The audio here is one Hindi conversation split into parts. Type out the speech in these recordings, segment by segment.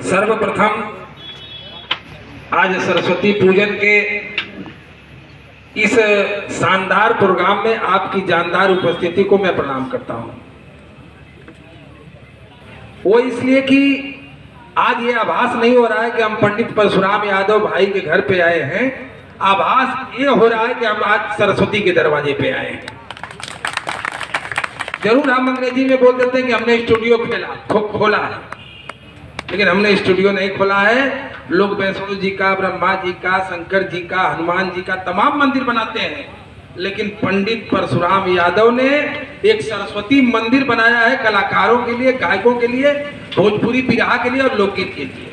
सर्वप्रथम आज सरस्वती पूजन के इस शानदार प्रोग्राम में आपकी जानदार उपस्थिति को मैं प्रणाम करता हूं। वो इसलिए कि आज ये आभास नहीं हो रहा है कि हम पंडित परशुराम यादव भाई के घर पे आए हैं, आभास ये हो रहा है कि हम आज सरस्वती के दरवाजे पे आए हैं। जरूर हम अंग्रेजी में बोल देते हैं कि हमने स्टूडियो खोला है, लेकिन हमने स्टूडियो नहीं खोला है। लोग वैष्णो जी का, ब्रह्मा जी का, शंकर जी का, हनुमान जी का तमाम मंदिर बनाते हैं, लेकिन पंडित परशुराम यादव ने एक सरस्वती मंदिर बनाया है कलाकारों के लिए, गायकों के लिए, भोजपुरी बिरहा के लिए और लोकगीत के लिए।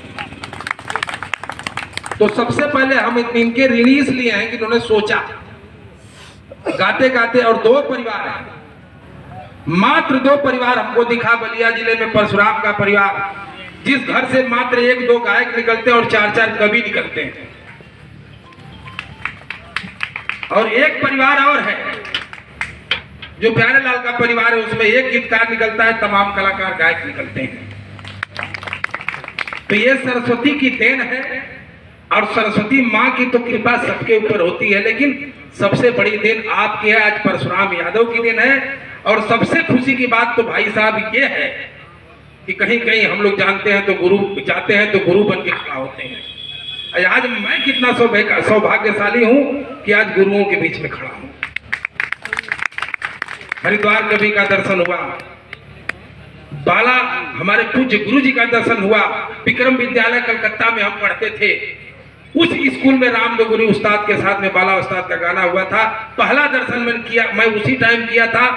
तो सबसे पहले हम इनके ऋणी इसलिए हैं कि इन्होंने सोचा, गाते गाते, और दो परिवार हैं, मात्र दो परिवार हमको दिखा बलिया जिले में परशुराम का परिवार, जिस घर से मात्र एक दो गायक निकलते हैं और चार चार कवि निकलते हैं। और एक परिवार और है जो प्यारे लाल का परिवार है, उसमें एक गीतकार निकलता है, तमाम कलाकार गायक निकलते हैं। तो ये सरस्वती की देन है, और सरस्वती माँ की तो कृपा सबके ऊपर होती है, लेकिन सबसे बड़ी देन आपकी है, आज परशुराम यादव की देन है। और सबसे खुशी की बात तो भाई साहब ये है कि कहीं कहीं हम लोग जानते हैं तो गुरु जाते हैं तो गुरु बन के खड़ा होते हैं। आज मैं कितना सौभाग्यशाली हूं कि आज गुरुओं के बीच में खड़ा हूं। हरिद्वार कवि का दर्शन हुआ, बाला हमारे पूज्य गुरु जी का दर्शन हुआ, विक्रम विद्यालय कलकत्ता में हम पढ़ते थे, उस स्कूल में रामदेव उस्ताद के साथ में बाला उस्ताद का गाना हुआ था। पहला दर्शन मैंने किया, मैं उसी टाइम किया था।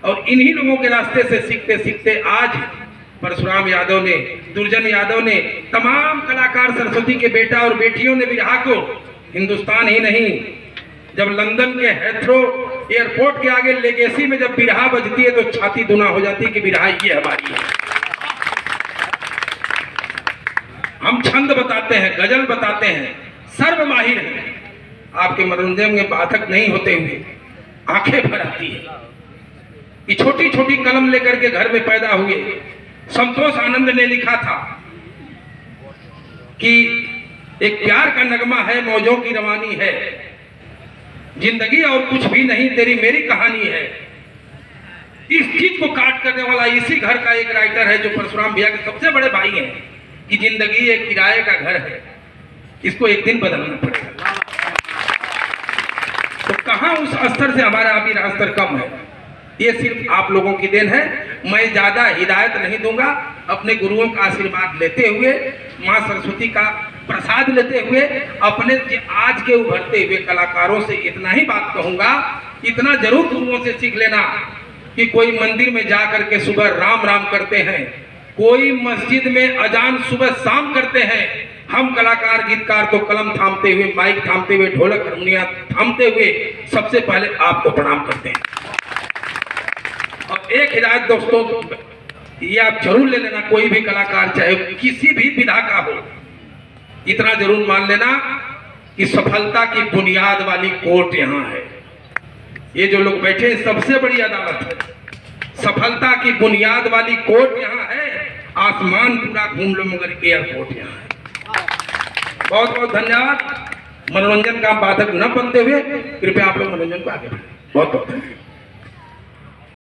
और इन्हीं लोगों के रास्ते से सीखते सीखते आज परशुराम यादव ने, दुर्जन यादव ने, तमाम कलाकार, सरस्वती के बेटा और बेटियों ने बिरहा को हिंदुस्तान ही नहीं, जब लंदन के हेथ्रो एयरपोर्ट के आगे लेगेसी में जब बिरहा बजती है तो छाती दुना हो जाती है कि बिरहा ये हमारी है। हम छंद बताते हैं, गजल बताते हैं, सर्व माहिर हैं, आपके मनोरंजन में बाधक नहीं होते हुए आंखें भर आती है कि छोटी छोटी कलम लेकर के घर में पैदा हुए। संतोष आनंद ने लिखा था कि एक प्यार का नगमा है, मौजों की रवानी है, जिंदगी और कुछ भी नहीं, तेरी मेरी कहानी है। इस चीज को काट करने वाला इसी घर का एक राइटर है जो परशुराम भैया के सबसे बड़े भाई हैं कि जिंदगी एक किराए का घर है, इसको एक दिन बदलना पड़ेगा। तो कहां उस स्तर से हमारा अभी स्तर कम है, ये सिर्फ आप लोगों की देन है। मैं ज्यादा हिदायत नहीं दूंगा, अपने गुरुओं का आशीर्वाद लेते हुए, मां सरस्वती का प्रसाद लेते हुए, अपने आज के उभरते हुए कलाकारों से इतना ही बात कहूंगा, इतना जरूर गुरुओं से सीख लेना कि कोई मंदिर में जा करके सुबह राम राम करते हैं, कोई मस्जिद में अजान सुबह शाम करते हैं। हम कलाकार गीतकार तो कलम थामते हुए, माइक थामते हुए, ढोलक हारमोनिया थामते हुए सबसे पहले आपको प्रणाम करते हैं। और एक हिदायत दोस्तों, ये आप जरूर ले लेना, कोई भी कलाकार चाहे किसी भी विधा का हो, इतना जरूर मान लेना कि सफलता की बुनियाद वाली कोर्ट यहाँ है। ये जो लोग बैठे हैं सबसे बड़ी अदालत है, सफलता की बुनियाद वाली कोर्ट यहाँ है। आसमान पूरा घूम लो मगर एयरपोर्ट यहाँ है। बहुत बहुत धन्यवाद। मनोरंजन का बाधक न बनते हुए कृपया आप लोग मनोरंजन को आगे बढ़ाएं। बहुत बहुत धन्यवाद।